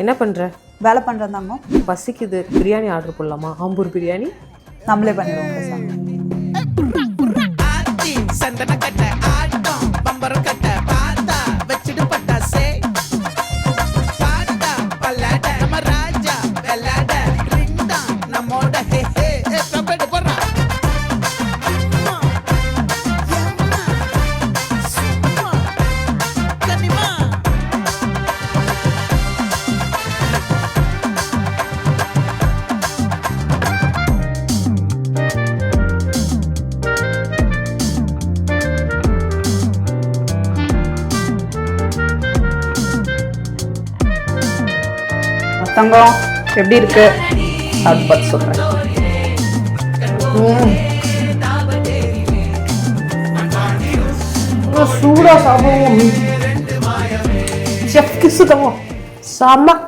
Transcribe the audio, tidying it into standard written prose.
என்ன பண்ற? வேலை பண்றேன் தாங்க. பசிக்குது, பிரியாணி ஆர்டர் பண்ணலாமா? ஆம்பூர் பிரியாணி நம்மளே பண்ணிடுவோம் சார். தங்கம் எப்படி இருக்கு அது பார்த்து சொல்றேன். சூடா சாப்பிடுவோம். செஃப் கிஸ் தங்கம் செம்ம.